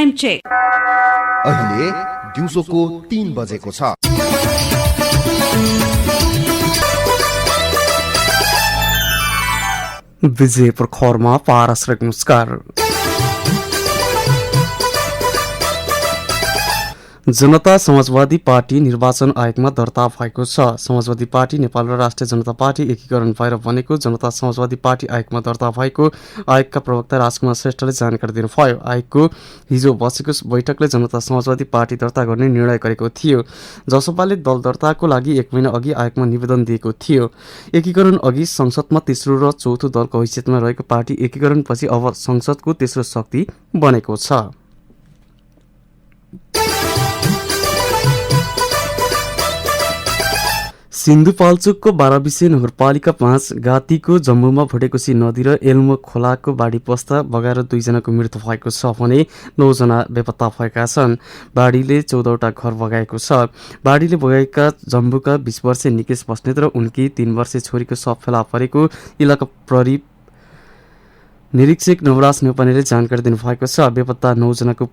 Time check. अहिले दिउँसोको 3 बजेको छ। विजयपुर खबरमा पारस्परिक नमस्कार। जनता समाजवादी पार्टी निर्वाचन आयोगमा दर्ता भएको छ। समाजवादी पार्टी नेपाल र राष्ट्रिय जनता पार्टी एकीकरण भएर बनेको जनता समाजवादी पार्टी आयोगमा दर्ता भएको आयोगका प्रवक्ता राजकुमार श्रेष्ठले जानकारी दिनुभयो। आयोगको हिजो बसेको बैठकले जनता समाजवादी पार्टी दर्ता गर्ने निर्णय गरेको थियो। जसपाले दल दर्ताको लागि 1 महिना अघि आयोगमा निवेदन दिएको थियो। एकीकरण अघि संसदमा तेस्रो र चौथो दलको हैसियतमा रहेको पार्टी एकीकरणपछि अब संसदको तेस्रो शक्ति बनेको छ। सिन्धुपाल्चोकको 12 विषय नगरपालिका 5 गातीको जम्बुमा भुटेकोसी नदी र एल्मो खोलाको बाढी पस्दा बगाएर 2 जनाको मृत्यु भएको छ भने 9 जना बेपत्ता भएका छन्। बाढीले 14वटा घर बगाएको छ। बाढीले बगाएका जम्बुका 20 वर्षीय निकेश बस्नेत र उनकी 3 वर्षीय छोरीको शव फेला परेको इलाका प्रहरी निरीक्षक नवराज नेपालीले जानकारी दिनुभएको छ। बेपत्ता 9 जनाको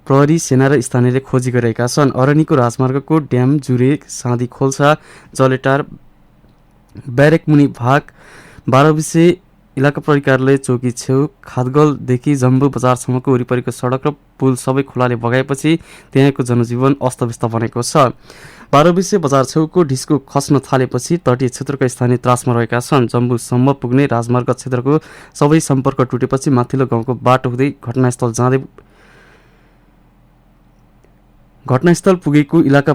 प्रहरी सेना र स्थानीयले खोजी गरेका छन्। अरनीको राजमार्गको ड्याम जुरे साँधी खोल्सा जलेटार ब्यारेकमुनि भाग 12 विषय इलाका प्रहरी कार्यालय चौकी छेउ खादगलदेखि जम्बु बजारसम्मको वरिपरिको सडक र पुल सबै खोलाले बगाएपछि त्यहाँको जनजीवन अस्तव्यस्त बनेको छ। 12 विषय बजार छेउको ढिस्को खस्न थालेपछि तटीय क्षेत्रका स्थानीय त्रासमा रहेका छन्। जम्बुसम्म पुग्ने राजमार्ग क्षेत्रको सबै सम्पर्क टुटेपछि माथिल्लो गाउँको बाटो हुँदै घटनास्थल पुगेको इलाका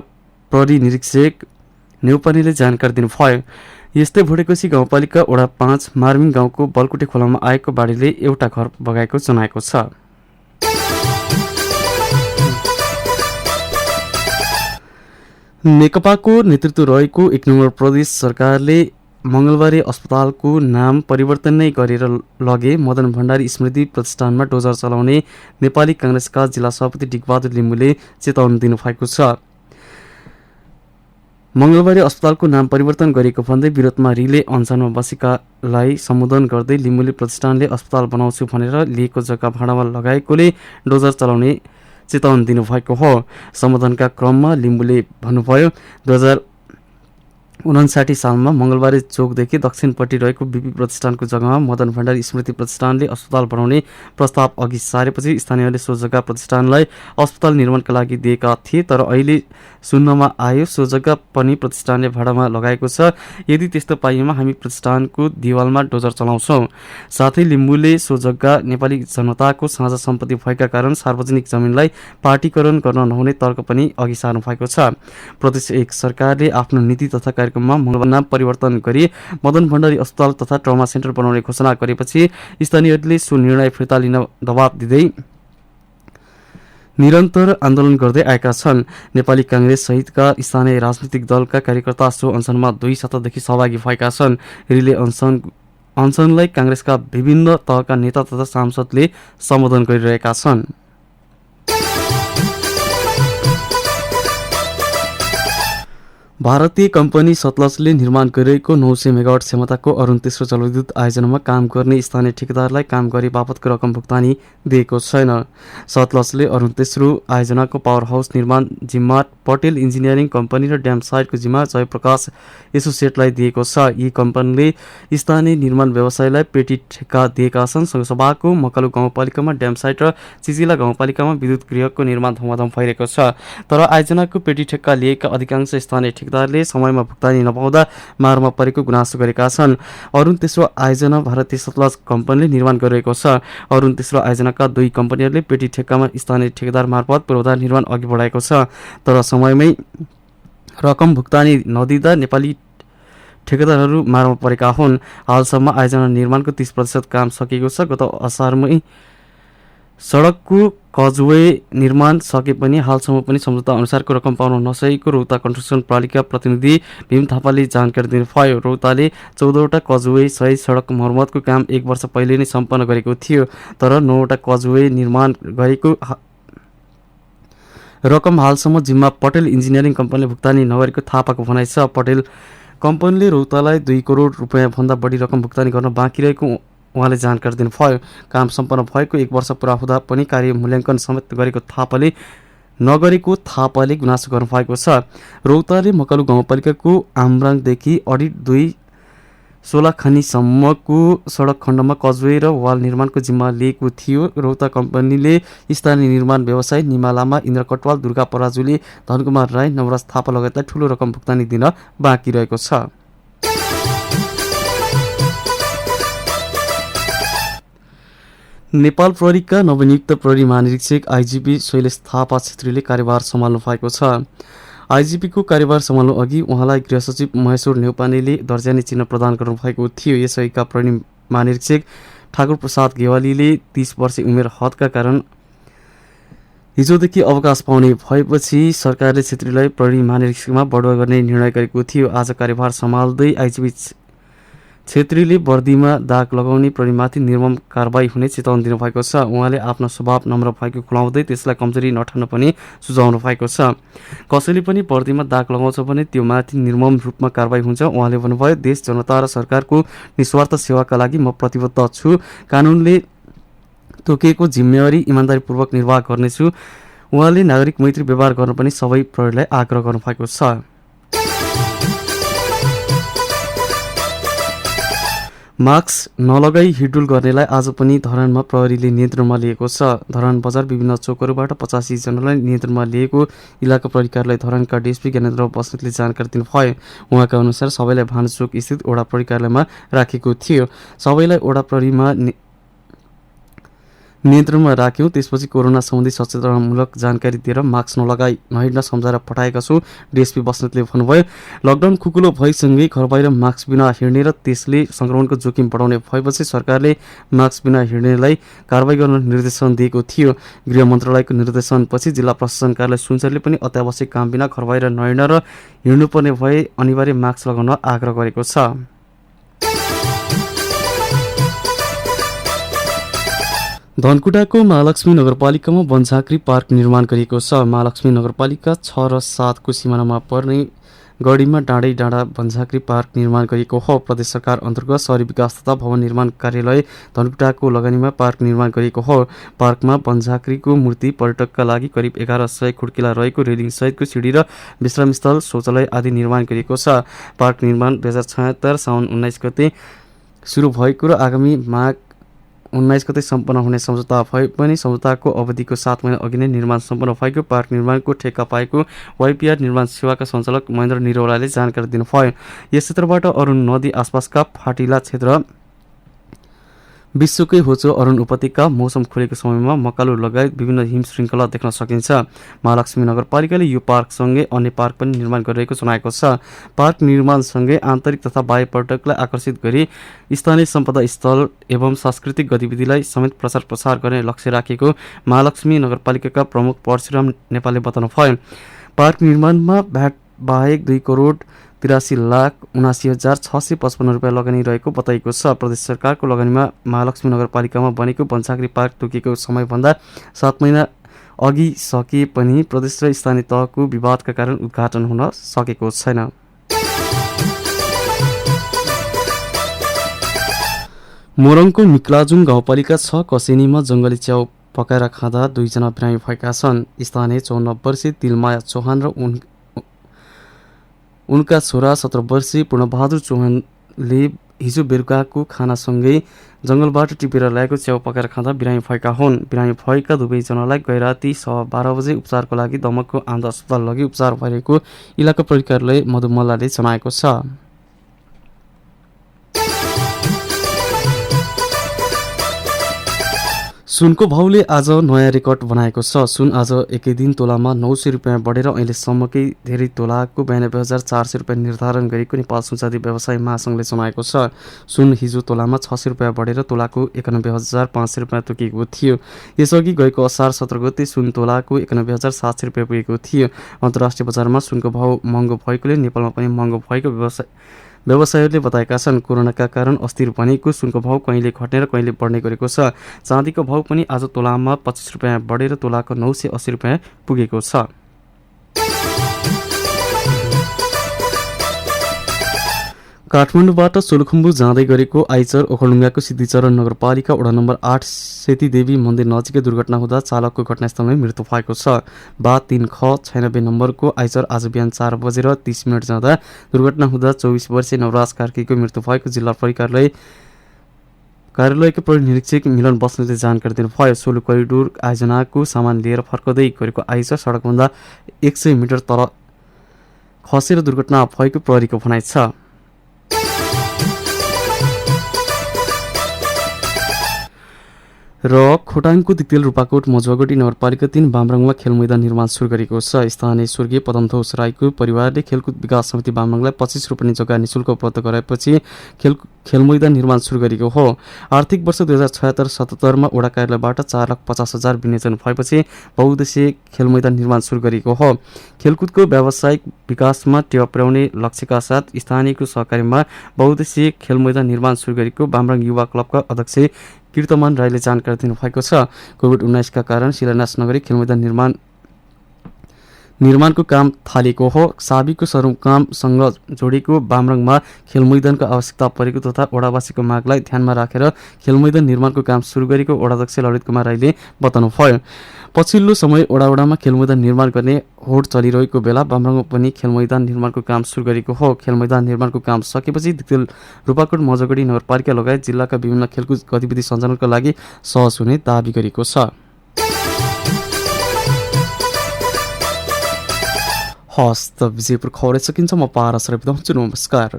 प्रहरी निरीक्षक नेउपानीले जानकारी दिनुभयो। यस्तै भुटेकोसी गाउँपालिका वडा 5 मार्मिङ गाउँको बलकुटे खोलामा आएको बाढीले एउटा घर बगाएको जनाएको छ। नेकपाको नेतृत्व रहेको 1 नम्बर प्रदेश सरकारले मंगलबारे अस्पतालको नाम परिवर्तन नै गरेर लगे मदन भण्डारी स्मृति प्रतिष्ठानमा डोजर चलाउने नेपाली कांग्रेसका जिल्ला सभापति डिकबहादुर लिम्बुले चेतावनी दिनुभएको छ। मंगलबारे अस्पतालको नाम परिवर्तन गरेको भन्दै विरोधमा रिले अनसनमा बसेकालाई सम्बोधन गर्दै लिम्बुले प्रतिष्ठानले अस्पताल बनाउँछु भनेर लिएको जग्गा भाडामा लगाएकोले डोजर चलाउने चेतावनी दिनुभएको हो। सम्बोधनका क्रममा लिम्बुले भन्नुभयो 2059 सालमा मंगलबारे चोकदेखि दक्षिणपट्टि रहेको बीपी प्रतिष्ठानको जग्गामा मदन भण्डारी स्मृति प्रतिष्ठानले अस्पताल बनाउने प्रस्ताव अघि सारेपछि स्थानीयले सो जग्गा प्रतिष्ठानलाई अस्पताल निर्माणका लागि दिएका थिए। तर अहिले सुन्नमा आयो सो जग्गा पनि प्रतिष्ठानले भाडामा लगाएको छ। यदि त्यस्तो पाइएमा हामी प्रतिष्ठानको दिवालमा डोजर चलाउँछौं। साथै लिम्बुले सो जग्गा नेपाली जनताको साझा सम्पत्ति भएका कारण सार्वजनिक जमिनलाई पार्टीकरण गर्न नहुने तर्क पनि अघि सार्नु भएको छ। प्रदेश 1 सरकारले आफ्नो नीति तथा कार्यक्रममा नाम परिवर्तन गरी मदन भण्डारी अस्पताल तथा ट्रमा सेन्टर बनाउने घोषणा गरेपछि स्थानीयहरूले सो निर्णय फिर्ता लिन दबाब दिँदै निरन्तर आन्दोलन गर्दै आएका छन्। नेपाली कांग्रेस सहितका स्थानीय राजनीतिक दलका कार्यकर्ता सो अनसनमा 2 सप्ताहदेखि सहभागी भएका छन्। रिले अनसनलाई कांग्रेसका विभिन्न तहका नेता तथा सांसदले सम्बोधन गरिरहेका छन्। भारतीय कम्पनी सतलजले निर्माण गरिरहेको 900 मेगावाट क्षमताको अरुण तेस्रो जलविद्युत आयोजनामा काम गर्ने स्थानीय ठेकेदारलाई काम गरे बापतको रकम भुक्तानी दिएको छैन। सतलजले अरुण तेस्रो आयोजनाको पावर हाउस निर्माण जिम्मा पटेल इन्जिनियरिङ कम्पनी र ड्याम साइटको जिम्मा जयप्रकाश एसोसिएटलाई दिएको छ। यी कम्पनीले स्थानीय निर्माण व्यवसायलाई पेटी ठेक्का दिएका छन्। संघसभाको मकलु गाउँपालिकामा ड्याम साइट र चिचिला गाउँपालिकामा विद्युत गृहको निर्माण धमाधम भइरहेको छ। तर आयोजनाको पेटी ठेक्का लिएका अधिकांश स्थानीय ठेकेदारले समयमा भुक्तानी नपाउँदा मारमा परेको गुनासो गरेका छन्। अरुण तेस्रो आयोजना भारतीय सतलज कम्पनीले निर्माण गरिरहेको छ। अरुण तेस्रो आयोजनाका 2 कम्पनीहरूले पेटी ठेक्कामा स्थानीय ठेकेदार मार्फत पूर्वाधार निर्माण अघि बढाएको छ। तर समयमै रकम भुक्तानी नदिँदा नेपाली ठेकेदारहरू मारमा परेका हुन्। हालसम्म आयोजना निर्माणको 30% काम सकिएको छ। गत असारमै सडकको कजवे निर्माण सके पनि हालसम्म पनि सम्झौता अनुसारको रकम पाउन नसकेको रौता कन्स्ट्रक्सन प्रणालीका प्रतिनिधि भीम थापाले जानकारी दिनुभयो। रौताले 14वटा कजवे सहित सडक मर्मतको काम 1 वर्ष पहिले नै सम्पन्न गरेको थियो। तर 9वटा कजवे निर्माण गरेको रकम हालसम्म जिम्मा पटेल इन्जिनियरिङ कम्पनीले भुक्तानी नगरेको थापाको भनाइ छ। पटेल कम्पनीले रौतालाई 2 करोड रुपैयाँ भन्दा बढी रकम भुक्तानी गर्न बाँकी रहेको उहाँले जानकारी दिनुभयो। काम सम्पन्न भएको 1 वर्ष पुरा हुँदा पनि कार्य मूल्याङ्कन समेत गरेको थापाले गुनासो गर्नुभएको छ। रौताले मकलु गाउँपालिकाको आम्राङदेखि अडिट 2 सोलाखानीसम्मको सडक खण्डमा कजवे र वाल निर्माणको जिम्मा लिएको थियो। रौता कम्पनीले स्थानीय निर्माण व्यवसायी निमा लामा, इन्द्र कटवाल, दुर्गा पराजुली, धनकुमार राई, नवराज थापा लगायतलाई ठूलो रकम भुक्तानी दिन बाँकी रहेको छ। नेपाल प्रहरीका नवनियुक्त प्रहरी महानिरीक्षक आइजिपी शैलेश थापा छेत्रीले कार्यभार सम्हाल्नु भएको छ। आइजिपीको कार्यभार सम्हाल्नु अघि उहाँलाई गृह सचिव महेश्वर नेउपानेले दर्जानी चिन्ह प्रदान गर्नुभएको थियो। यसअघिका प्रहरी महानिरीक्षक ठाकुर प्रसाद गेवालीले 30 वर्ष उमेर हदका कारण हिजोदेखि अवकाश पाउने भएपछि सरकारले छेत्रीलाई प्रहरी महानिरीक्षकमा बढुवा गर्ने निर्णय गरेको थियो। आज कार्यभार सम्हाल्दै आइजिपी छेत्रीले वर्दीमा दाग लगाउने प्रहरीमाथि निर्मम कारबाही हुने चेतावनी दिनुभएको छ। उहाँले आफ्नो स्वभाव नम्र भएको खुलाउँदै त्यसलाई कमजोरी नठान्न पनि सुझाउनु भएको छ। कसैले पनि वर्दीमा दाग लगाउँछ भने त्यो माथि निर्मम रूपमा कारबाही हुन्छ। उहाँले भन्नुभयो, देश जनता र सरकारको निस्वार्थ सेवाका लागि म प्रतिबद्ध छु। कानुनले तोकिएको जिम्मेवारी इमान्दारीपूर्वक निर्वाह गर्नेछु। उहाँले नागरिक मैत्री व्यवहार गर्न पनि सबै प्रहरीलाई आग्रह गर्नुभएको छ। मास्क नलगाई हिडडुल गर्नेलाई आज पनि धरानमा प्रहरीले नियन्त्रणमा लिएको छ। धरान बजार विभिन्न चोकहरूबाट 85 जनालाई नियन्त्रणमा लिएको इलाका प्रहरी कार्यालय धरानका डिएसपी ज्ञानेन्द्र बस्नेतले जानकारी दिनुभयो। उहाँका अनुसार सबैलाई भानुचोक स्थित ओडा प्रहरी कार्यालयमा राखेको थियो। सबैलाई ओडा प्रहरीमा नियन्त्रणमा राख्यौं। त्यसपछि कोरोना सम्बन्धी सचेतनामूलक जानकारी दिएर मास्क नलगाई नहिड्न सम्झाएर पठाएका छु। डिएसपी बस्नेतले भन्नुभयो, लकडाउन खुकुलो भएसँगै घर बाहिर मास्क बिना हिँड्ने र त्यसले संक्रमणको जोखिम बढाउने भएपछि सरकारले मास्क बिना हिँड्नेलाई कारबाही गर्न निर्देशन दिएको थियो। गृह मन्त्रालयको निर्देशनपछि जिल्ला प्रशासन कार्यालय सुनसरले पनि अत्यावश्यक काम बिना घर बाहिर नहिँड्न र हिँड्नुपर्ने भए अनिवार्य मास्क लगाउन आग्रह गरेको छ। धनकुटाको महालक्ष्मी नगरपालिकामा वनझाँक्री पार्क निर्माण गरिएको छ। महालक्ष्मी नगरपालिका 6 र 7 को सीमानामा पर्ने गढीमा डाँडै डाँडा वनझाँक्री पार्क निर्माण गरिएको हो। प्रदेश सरकार अन्तर्गत शहरी विकास तथा भवन निर्माण कार्यालय धनकुटाको लगानीमा पार्क निर्माण गरिएको हो। पार्कमा वनझाँक्रीको मूर्ति, पर्यटकका लागि करिब 1100 खुड्किला रहेको रेलिङ सहितको सिडी र विश्रामस्थल, शौचालय आदि निर्माण गरिएको छ। पार्क निर्माण 2076 साउन 19 गते सुरु भएको र आगामी माघ 19 गते सम्पन्न हुने सम्झौता भए पनि सम्झौताको अवधिको 7 महिना अघि नै निर्माण सम्पन्न भएको पार्क निर्माणको ठेक्का पाएको वाइपिआर निर्माण सेवाका सञ्चालक महेन्द्र निरौलाले जानकारी दिनुभयो। यस क्षेत्रबाट अरुण नदी आसपासका फाटिला क्षेत्र, विश्वकै होचो अरुण उपत्यका मौसम खुलेको समयमा मकालु लगायत विभिन्न हिम श्रृङ्खला देख्न सकिन्छ। महालक्ष्मी नगरपालिकाले यो पार्कसँगै अन्य पार्क पनि निर्माण गरिरहेको जनाएको छ। पार्क निर्माणसँगै आन्तरिक तथा बाह्य पर्यटकलाई आकर्षित गरी स्थानीय सम्पदा स्थल एवं सांस्कृतिक गतिविधिलाई समेत प्रचार गर्ने लक्ष्य राखेको महालक्ष्मी नगरपालिकाका प्रमुख परशुराम नेपालले बताउनुभयो। पार्क निर्माणमा भ्याट बाहेक 2,83,79,655 रुपियाँ लगानी रहेको बताइएको छ। प्रदेश सरकारको लगानीमा महालक्ष्मी नगरपालिकामा बनेको वनझाँक्री पार्क तोकिएको समयभन्दा 7 महिना अघि सके पनि प्रदेश र स्थानीय तहको विवादका कारण उद्घाटन हुन सकेको छैन। मोरङको मिक्लाजुङ गाउँपालिका 6 कसेनीमा जङ्गली च्याउ पकाएर खाँदा 2 जना बिरामी भएका छन्। स्थानीय 54 वर्षीय तिलमाया चौहान र उनका छोरा 17 वर्षीय पूर्णबहादुर चौहानले हिजो बेलुकाको खानासँगै जङ्गलबाट टिपेर ल्याएको च्याउ पकाएर खाँदा बिरामी भएका हुन्। बिरामी भएका दुवैजनालाई गैराती 12:15 बजे उपचारको लागि दमकको आनन्द अस्पताल लगी उपचार भइरहेको इलाका प्रहरी कार्यालय मधुमल्लाले जनाएको छ। सुनको भाउले आज नयाँ रेकर्ड बनाएको छ। सुन आज एकै दिन तोलामा 900 रुपियाँ बढेर अहिलेसम्मकै धेरै तोलाको 92,400 रुपियाँ निर्धारण गरेको नेपाल सुनचाँदी व्यवसाय महासङ्घले जनाएको छ। सुन हिजो तोलामा 600 रुपियाँ बढेर तोलाको 91,500 रुपियाँ तोकिएको थियो। यसअघि गएको असार 17 गते सुन तोलाको 91,700 रुपियाँ पुगेको थियो। अन्तर्राष्ट्रिय बजारमा सुनको भाउ महँगो भएकोले नेपालमा पनि महँगो भएको व्यवसायीहरूले बताएका छन्। कोरोनाका कारण अस्थिर बनेको सुनको भाउ कहिले घट्ने र कहिले बढ्ने गरेको छ। चाँदीको भाउ पनि आज तोलामा 25 रुपियाँ बढेर तोलाको 980 रुपियाँ पुगेको छ। काठमाडौँबाट सोलुखुम्बु जाँदै गरेको आइचर ओखलढुङ्गाको सिद्धिचरण नगरपालिका वडा नम्बर 8 सेतीदेवी मन्दिर नजिकै दुर्घटना हुँदा चालकको घटनास्थलमै मृत्यु भएको छ। बा 3 ख 96 नम्बरको आइचर आज बिहान 4:30 जाँदा दुर्घटना हुँदा 24 वर्षीय नवराज कार्कीको मृत्यु भएको जिल्ला कार्यालयका प्रहरी निरीक्षक मिलन बस्नेतले जानकारी दिनुभयो। सोलु करिडोर आयोजनाको सामान लिएर फर्कदै गरेको आइचर सडकभन्दा 100 मिटर तल खसेर दुर्घटना भएको प्रहरीको भनाइ छ। र खोटाङको दिक्तेल रूपाकोट मजुवागढी नगरपालिका 3 बामरङमा खेल मैदान निर्माण सुरु गरेको छ। स्थानीय स्वर्गीय पदमथोस राईको परिवारले खेलकुद विकास समिति बामरङलाई 25 रुपियाँ जग्गा निशुल्क उपलब्ध गराएपछि खेल मैदान निर्माण सुरु गरेको हो। आर्थिक वर्ष 2076-77 वडा कार्यालयबाट 4,50,000 विनियोजन भएपछि बहुउद्देश्यीय खेल मैदान निर्माण सुरु गरेको हो। खेलकुदको व्यावसायिक विकासमा टेवा पुर्याउने लक्ष्यका साथ स्थानीयको सहकार्यमा बहुउद्देश्यीय खेल मैदान निर्माण सुरु गरेको बामरङ युवा क्लबका अध्यक्ष कीर्तमान राईले जानकारी दिनुभएको छ। कोभिड-19 का कारण शिलान्यास नगरी खेल मैदान निर्माणको काम थालेको हो। साबिकको सरुमकामसँग जोडिएको बामरङमा खेल मैदानको आवश्यकता परेको तथा वडावासीको मागलाई ध्यानमा राखेर खेल मैदान निर्माणको काम सुरु गरेको वडाध्यक्ष ललित कुमार राईले बताउनुभयो। पछिल्लो समय वडामा खेल मैदान निर्माण गर्ने होड चलिरहेको बेला बामरङमा पनि खेल मैदान निर्माणको काम सुरु गरेको हो। खेल मैदान निर्माणको काम सकेपछि दिक्तेल रूपाकोट मजुवागढी नगरपालिका लगायत जिल्लाका विभिन्न खेलकुद गतिविधि सञ्चालनका लागि सहज हुने दाबी गरेको छ। हस्त विजयपुर खबर सकिन्छ। म पारस बिदा हुन्छु। नमस्कार।